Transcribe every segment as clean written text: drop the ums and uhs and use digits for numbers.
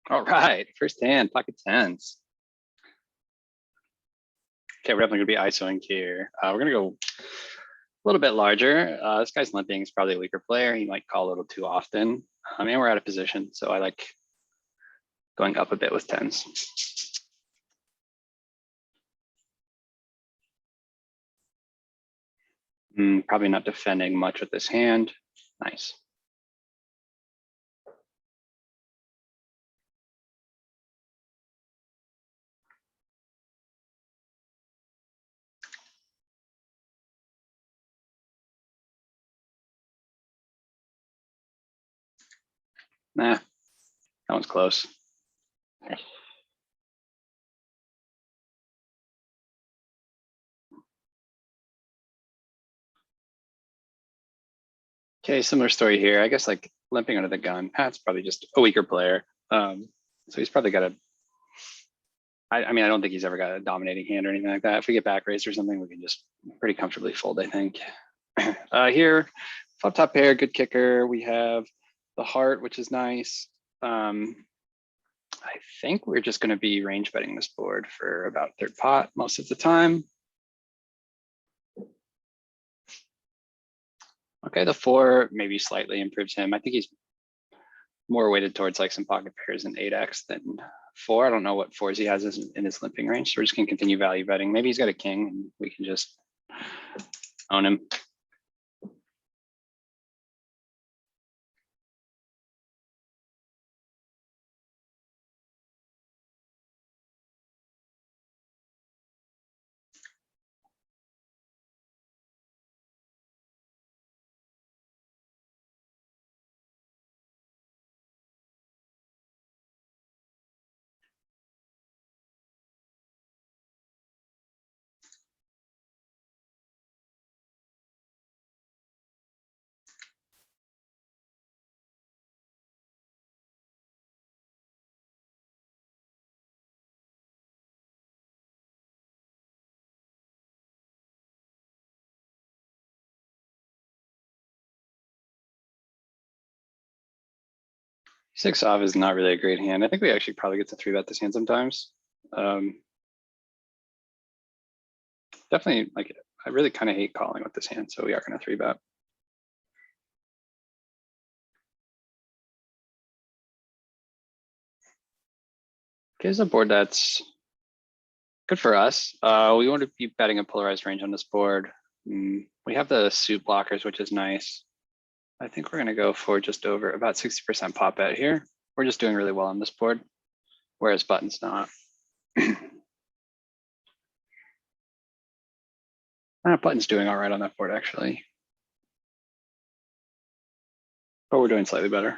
All right, first hand, pocket tens. Okay, we're definitely gonna be ISOing here. We're gonna go a little bit larger. This guy's limping. He's probably a weaker player. He might call a little too often. And we're out of position, so I like going up a bit with tens. Probably not defending much with this hand. Nice. Nah, that one's close. Okay, similar story here. I guess like limping under the gun. Pat's probably just a weaker player. So he's probably got a, I mean, I don't think he's ever got a dominating hand or anything like that. If we get back raised or something, we can just pretty comfortably fold, I think. Here, flop top pair, good kicker. We have the heart, which is nice. I think we're just going to be range betting this board for about third pot most of the time. Okay, the four maybe slightly improves him. I think he's more weighted towards like some pocket pairs and 8x than four. I don't know what fours he has in his limping range. So we're just gonna continue value betting. Maybe he's got a king and we can just own him. Six off is not really a great hand. I think we actually probably get to three bet this hand sometimes. Definitely, like, I really kind of hate calling with this hand, so we are going to three bet. Okay, it's a board that's good for us. We want to be betting a polarized range on this board. We have the suit blockers, which is nice. I think we're going to go for just over about 60% pop bet here. We're just doing really well on this board, whereas button's not. Button's doing all right on that board, actually. But we're doing slightly better.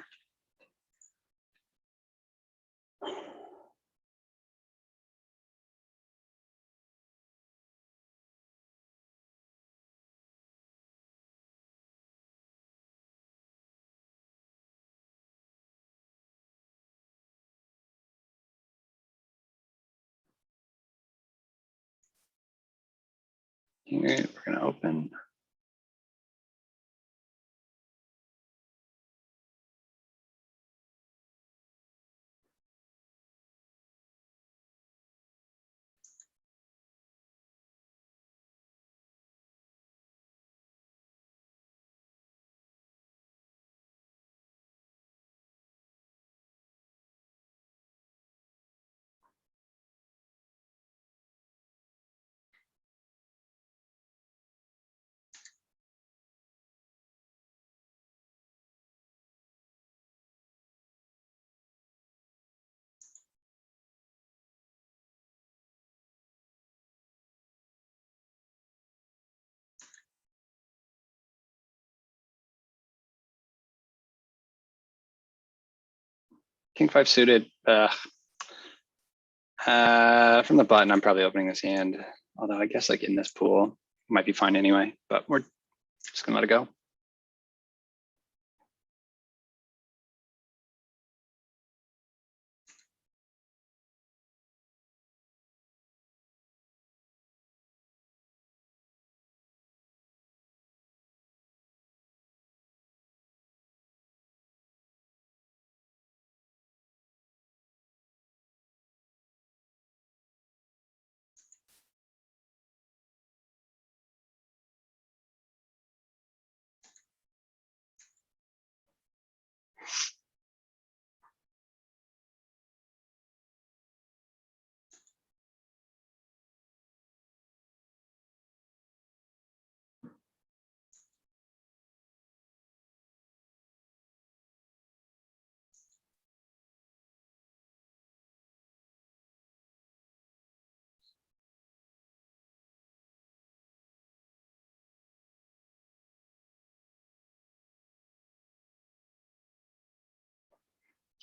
Here, we're going to open. King five suited. From the button, I'm probably opening this hand. Although I guess like in this pool, might be fine anyway, but we're just gonna let it go.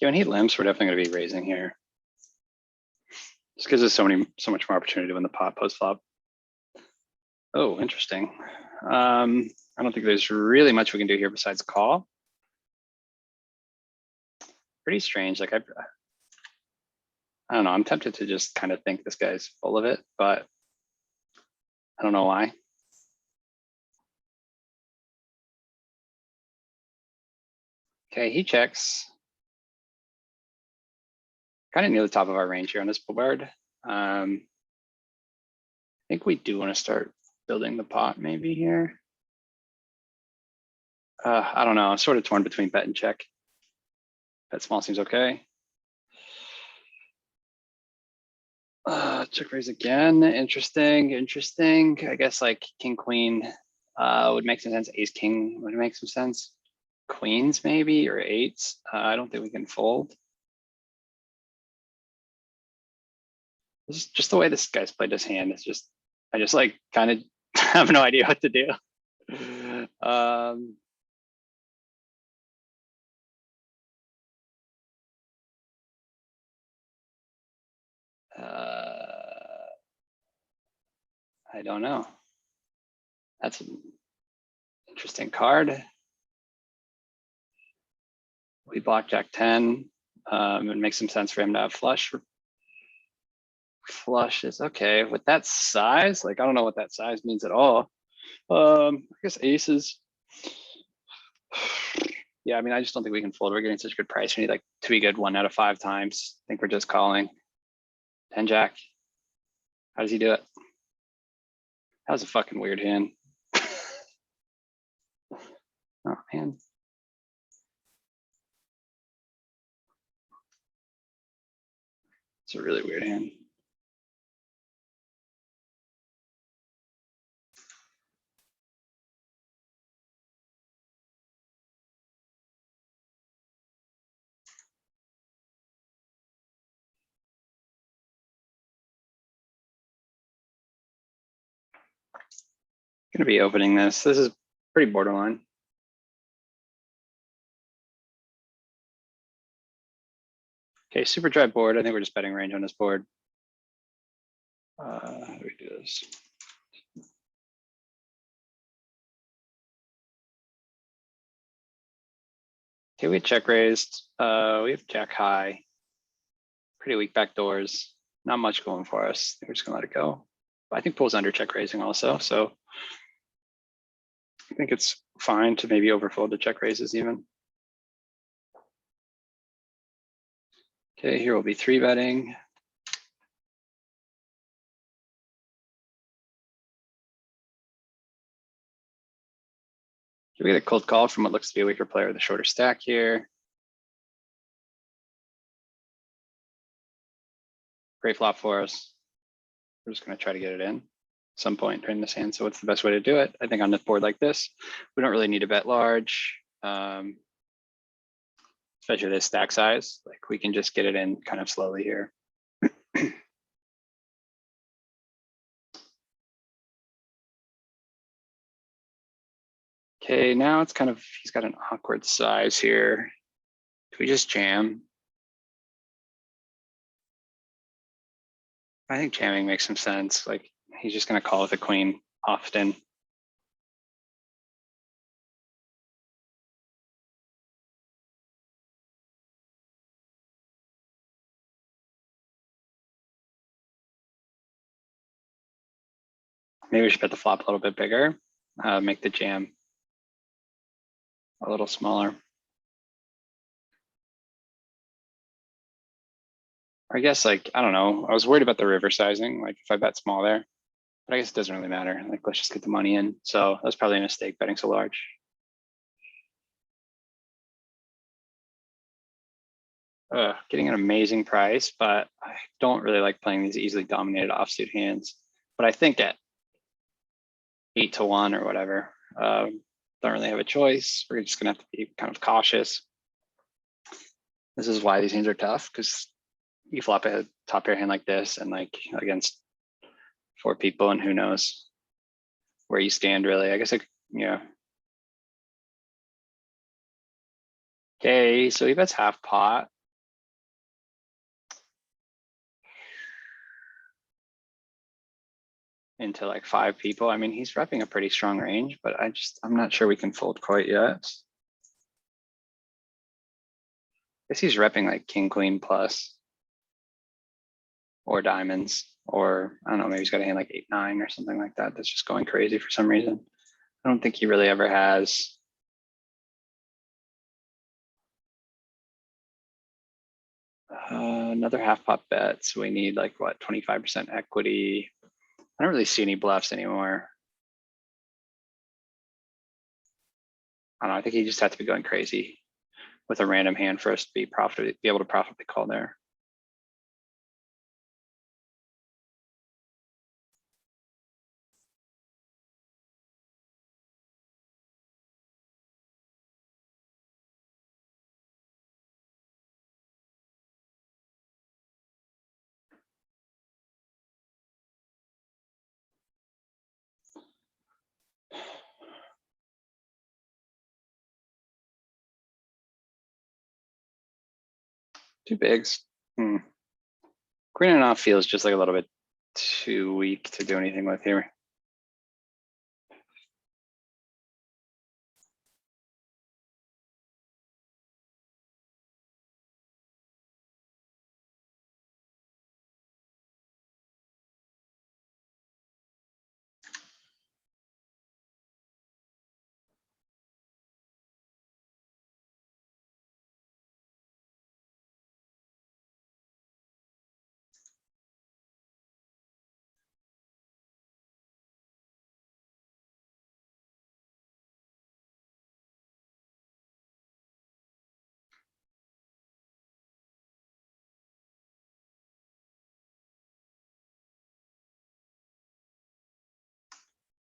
Yeah, when he limps, we're definitely gonna be raising here. Just because there's so much more opportunity to win the pot post flop. Oh, interesting. I don't think there's really much we can do here besides call. Pretty strange. Like I don't know. I'm tempted to just kind of think this guy's full of it, but I don't know why. Okay, he checks. Kind of near the top of our range here on this board. I think we do want to start building the pot maybe here. I don't know. I'm sort of torn between bet and check. Bet small seems okay. Check raise again. Interesting. I guess like king queen would make some sense. Ace king would make some sense. Queens maybe or eights. I don't think we can fold. This is just the way this guy's played his hand. It's just I just like kind of have no idea what to do. I don't know. That's an interesting card. We block Jack 10. It makes some sense for him to have flush. Flush is okay with that size. Like, I don't know what that size means at all. I guess aces. Yeah, I mean, I just don't think we can fold. We're getting such a good price. We need like to be good 1 out of 5 times. I think we're just calling. 10 Jack. How does he do it? That was a fucking weird hand. Oh man. It's a really weird hand. Gonna be opening this. This is pretty borderline. Okay, super dry board. I think we're just betting range on this board. How do we do this? Okay, we check raised. We have jack high. Pretty weak back doors. Not much going for us. We're just gonna let it go. But I think pulls under check raising also. So I think it's fine to maybe overfold the check raises even. Okay, here we'll be 3-betting. We get a cold call from what looks to be a weaker player with a shorter stack here. Great flop for us. We're just gonna try to get it in some point during this hand. So what's the best way to do it? I think on this board like this, we don't really need to bet large. Especially this stack size, like we can just get it in kind of slowly here. Okay, now it's kind of, he's got an awkward size here. Do we just jam? I think jamming makes some sense. Like he's just gonna call with the queen often. Maybe we should bet the flop a little bit bigger, make the jam a little smaller. I guess like, I don't know, I was worried about the river sizing, like if I bet small there, but I guess it doesn't really matter. Like, let's just get the money in. So that's probably a mistake betting so large. Getting an amazing price, but I don't really like playing these easily dominated offsuit hands. But I think at 8-1 or whatever, don't really have a choice. We're just gonna have to be kind of cautious. This is why these hands are tough, because you flop a top pair hand like this and like against 4 people and who knows where you stand really. I guess yeah. Okay, so he bets half pot. into like 5 people. I mean, he's repping a pretty strong range, but I'm not sure we can fold quite yet. I guess he's repping like king, queen plus, or diamonds, or I don't know, maybe he's got a hand like 8-9 or something like that. That's just going crazy for some reason. I don't think he really ever has. Another half pot bet. So we need like what, 25% equity. I don't really see any bluffs anymore. I don't know. I think he just had to be going crazy with a random hand for us to be able to profitably call there. Two bigs. Queen and off feels just like a little bit too weak to do anything with here.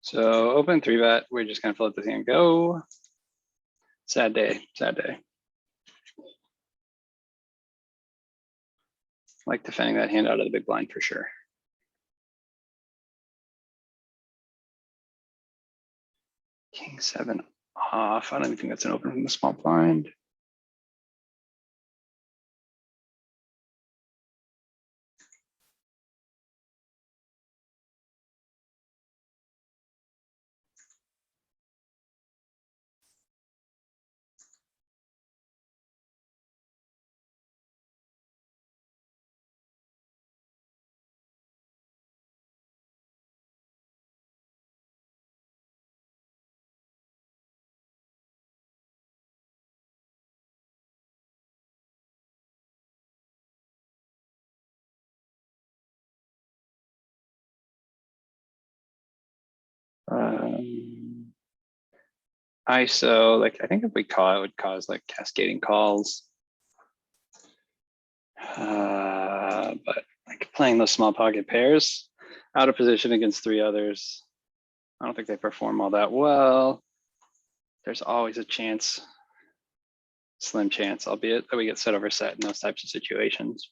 So open 3-bet, we're just gonna let this hand go. Sad day, sad day. Like defending that hand out of the big blind for sure. King 7 off. I don't even think that's an open from the small blind. ISO, like I think if we call it would cause like cascading calls. But like playing those small pocket pairs out of position against 3 others, I don't think they perform all that well. There's always a chance, slim chance, albeit that we get set over set in those types of situations.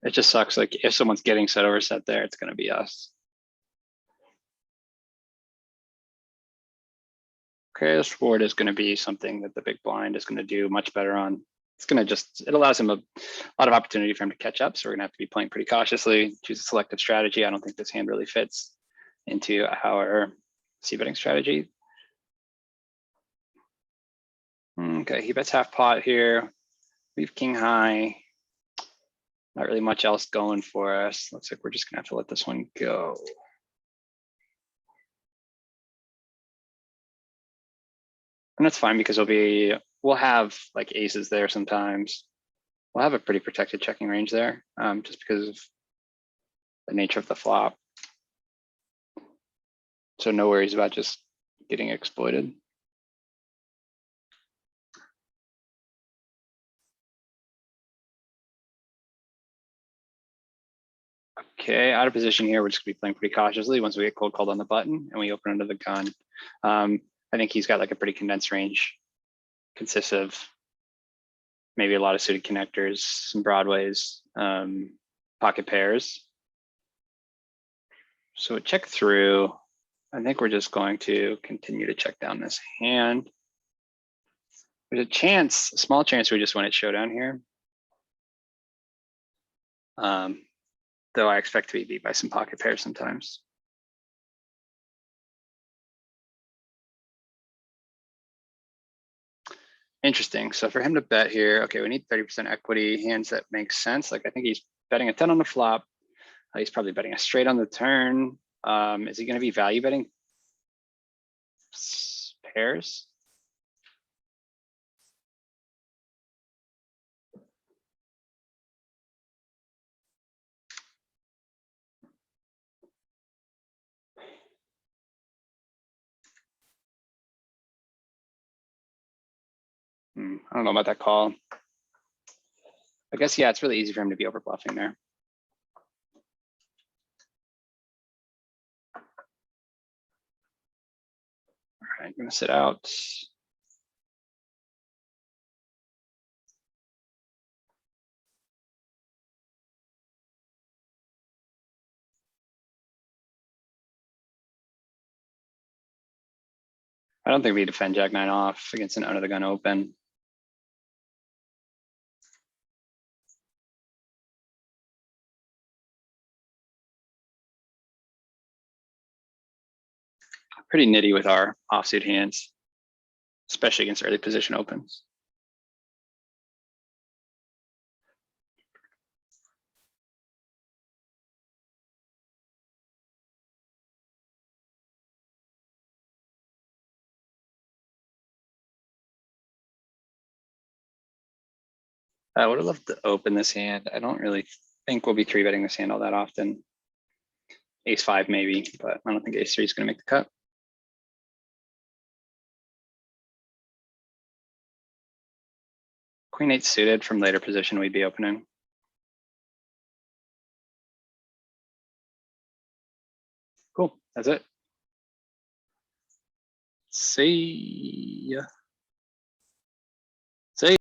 It just sucks. Like if someone's getting set over set there, it's going to be us. Okay, this board is going to be something that the big blind is going to do much better on. It's going to just, it allows him a lot of opportunity for him to catch up. So we're going to have to be playing pretty cautiously, choose a selective strategy. I don't think this hand really fits into our c-betting strategy. Okay, he bets half pot here. We have king high. Not really much else going for us. Looks like we're just going to have to let this one go. And that's fine because we'll have like aces there sometimes. We'll have a pretty protected checking range there, just because of the nature of the flop. So no worries about just getting exploited. Okay, out of position here, we're just gonna be playing pretty cautiously once we get cold called on the button and we open under the gun. I think he's got like a pretty condensed range. Consists of maybe a lot of suited connectors, some broadways, pocket pairs. So check through. I think we're just going to continue to check down this hand. There's a chance, a small chance we just win at showdown here. Though I expect to be beat by some pocket pairs sometimes. Interesting. So for him to bet here, okay, we need 30% equity, hands that make sense. Like I think he's betting a 10 on the flop. He's probably betting a straight on the turn. Is he going to be value betting pairs? I don't know about that call. I guess, yeah, it's really easy for him to be over bluffing there. All right, I'm gonna sit out. I don't think we defend Jack 9 off against an under the gun open. Pretty nitty with our offsuit hands, especially against early position opens. I would have loved to open this hand. I don't really think we'll be three betting this hand all that often. Ace 5 maybe, but I don't think ace 3 is going to make the cut. Queen 8 suited from later position, we'd be opening. Cool, that's it. See ya.